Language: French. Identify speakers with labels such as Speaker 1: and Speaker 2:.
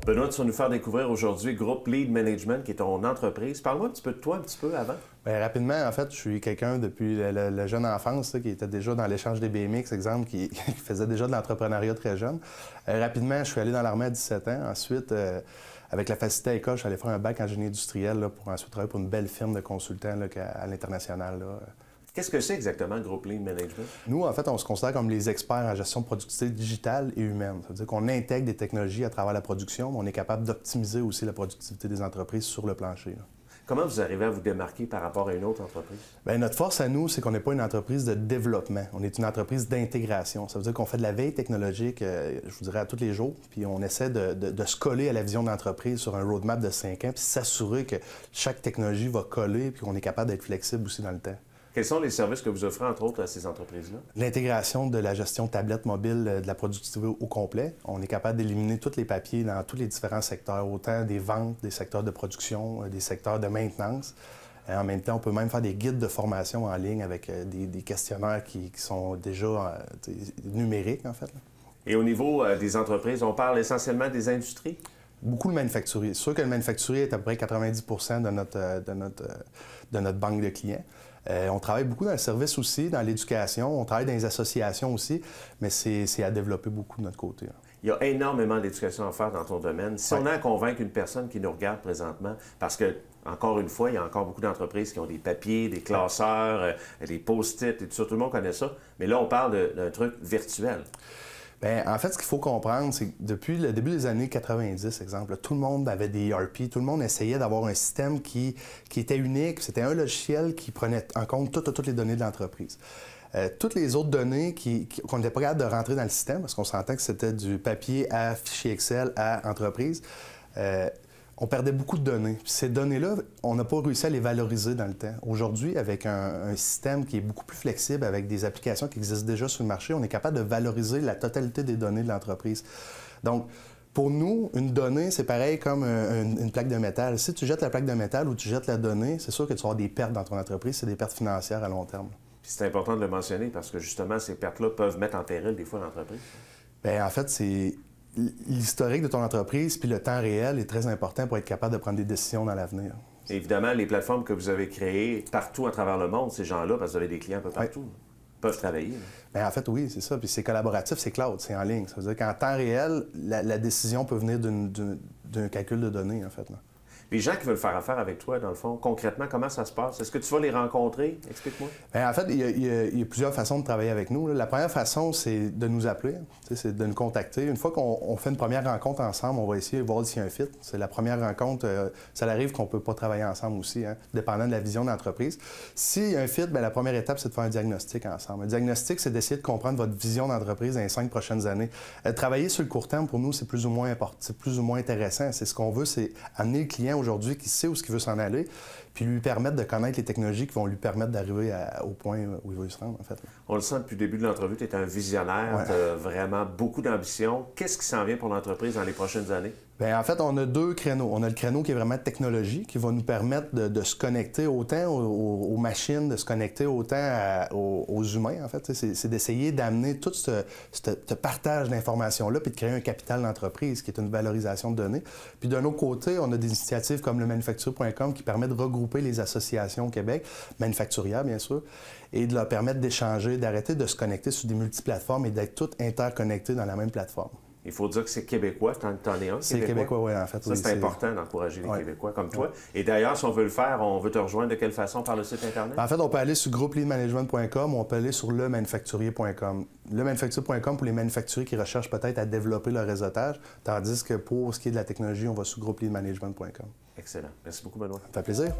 Speaker 1: Benoît, tu vas nous faire découvrir aujourd'hui Groupe Lead Management, qui est ton entreprise. Parle-moi un petit peu de toi, un petit peu avant.
Speaker 2: Bien, rapidement, en fait, je suis quelqu'un depuis la jeune enfance qui était déjà dans l'échange des BMX, exemple, qui faisait déjà de l'entrepreneuriat très jeune. Rapidement, je suis allé dans l'armée à 17 ans. Ensuite, avec la facilité à l'école, je suis allé faire un bac en génie industriel là, pour ensuite travailler pour une belle firme de consultants là, à l'international.
Speaker 1: Qu'est-ce que c'est exactement, Groupe Lead Management?
Speaker 2: Nous, en fait, on se considère comme les experts en gestion de productivité digitale et humaine. Ça veut dire qu'on intègre des technologies à travers la production, mais on est capable d'optimiser aussi la productivité des entreprises sur le plancher. Là.
Speaker 1: Comment vous arrivez à vous démarquer par rapport à une autre entreprise?
Speaker 2: Bien, notre force à nous, c'est qu'on n'est pas une entreprise de développement. On est une entreprise d'intégration. Ça veut dire qu'on fait de la veille technologique, je vous dirais, à tous les jours, puis on essaie de se coller à la vision d'entreprise sur un roadmap de 5 ans, puis s'assurer que chaque technologie va coller, puis qu'on est capable d'être flexible aussi dans le temps.
Speaker 1: Quels sont les services que vous offrez, entre autres, à ces entreprises-là?
Speaker 2: L'intégration de la gestion tablette mobile de la productivité au complet. On est capable d'éliminer tous les papiers dans tous les différents secteurs, autant des ventes, des secteurs de production, des secteurs de maintenance. En même temps, on peut même faire des guides de formation en ligne avec des questionnaires qui sont déjà numériques, en fait.
Speaker 1: Et au niveau des entreprises, on parle essentiellement des industries?
Speaker 2: Beaucoup le manufacturier. C'est sûr que le manufacturier est à peu près 90 de notre banque de clients. On travaille beaucoup dans le service aussi, dans l'éducation. On travaille dans les associations aussi, mais c'est à développer beaucoup de notre côté. Là.
Speaker 1: Il y a énormément d'éducation à faire dans ton domaine. Si on a à convaincre une personne qui nous regarde présentement, parce que, encore une fois, il y a encore beaucoup d'entreprises qui ont des papiers, des classeurs, des post-it et tout ça, tout le monde connaît ça. Mais là, on parle d'un truc virtuel.
Speaker 2: Bien, en fait, ce qu'il faut comprendre, c'est que depuis le début des années 90, exemple, tout le monde avait des ERP, tout le monde essayait d'avoir un système qui était unique. C'était un logiciel qui prenait en compte toutes les données de l'entreprise. Toutes les autres données qu'on n'était pas capable de rentrer dans le système, parce qu'on s'entend que c'était du papier à fichier Excel à entreprise, on perdait beaucoup de données. Puis ces données-là, on n'a pas réussi à les valoriser dans le temps. Aujourd'hui, avec un système qui est beaucoup plus flexible, avec des applications qui existent déjà sur le marché, on est capable de valoriser la totalité des données de l'entreprise. Donc, pour nous, une donnée, c'est pareil comme une plaque de métal. Si tu jettes la plaque de métal ou tu jettes la donnée, c'est sûr que tu vas avoir des pertes dans ton entreprise, c'est des pertes financières à long terme.
Speaker 1: Puis c'est important de le mentionner parce que justement, ces pertes-là peuvent mettre en péril des fois l'entreprise.
Speaker 2: Bien, en fait, c'est l'historique de ton entreprise puis le temps réel est très important pour être capable de prendre des décisions dans l'avenir.
Speaker 1: Évidemment, les plateformes que vous avez créées partout à travers le monde, ces gens-là, parce que vous avez des clients un peu partout, peuvent travailler.
Speaker 2: Bien, en fait, oui, c'est ça. Puis c'est collaboratif, c'est cloud, c'est en ligne. Ça veut dire qu'en temps réel, la décision peut venir d'un calcul de données, en fait. Là.
Speaker 1: Les gens qui veulent faire affaire avec toi, dans le fond, concrètement, comment ça se passe? Est-ce que tu vas les rencontrer? Explique-moi.
Speaker 2: Bien, en fait, il y a plusieurs façons de travailler avec nous. La première façon, c'est de nous appeler, c'est de nous contacter. Une fois qu'on fait une première rencontre ensemble, on va essayer de voir s'il y a un fit. C'est la première rencontre. Ça arrive qu'on ne peut pas travailler ensemble aussi, hein, dépendant de la vision d'entreprise. S'il y a un fit, bien, la première étape, c'est de faire un diagnostic ensemble. Un diagnostic, c'est d'essayer de comprendre votre vision d'entreprise dans les 5 prochaines années. Travailler sur le court terme, pour nous, c'est plus ou moins important, c'est plus ou moins intéressant. C'est ce qu'on veut, c'est amener le client aujourd'hui qui sait où il veut s'en aller, puis lui permettre de connaître les technologies qui vont lui permettre d'arriver au point où il veut se rendre, en fait.
Speaker 1: On le sent depuis le début de l'entrevue, tu es un visionnaire, tu as vraiment beaucoup d'ambition. Qu'est-ce qui s'en vient pour l'entreprise dans les prochaines années?
Speaker 2: Bien, en fait, on a 2 créneaux. On a le créneau qui est vraiment technologie, qui va nous permettre de se connecter autant aux machines, de se connecter autant aux humains, en fait. C'est d'essayer d'amener tout ce partage d'informations-là, puis de créer un capital d'entreprise, qui est une valorisation de données. Puis d'un autre côté, on a des initiatives comme le manufacturier.com qui permet de regrouper les associations au Québec, manufacturières, bien sûr, et de leur permettre d'échanger, d'arrêter de se connecter sur des multiplateformes et d'être toutes interconnectées dans la même plateforme.
Speaker 1: Il faut dire que c'est québécois, t'en es un.
Speaker 2: C'est québécois, oui, en fait.
Speaker 1: Ça, c'est important d'encourager les Québécois comme toi. Et d'ailleurs, si on veut le faire, on veut te rejoindre de quelle façon par le site Internet?
Speaker 2: En fait, on peut aller sur groupeleadmanagement.com ou on peut aller sur lemanufacturier.com. Lemanufacturier.com pour les manufacturiers qui recherchent peut-être à développer leur réseautage, tandis que pour ce qui est de la technologie, on va sur groupeleadmanagement.com.
Speaker 1: Excellent. Merci beaucoup, Benoît.
Speaker 2: Ça fait plaisir.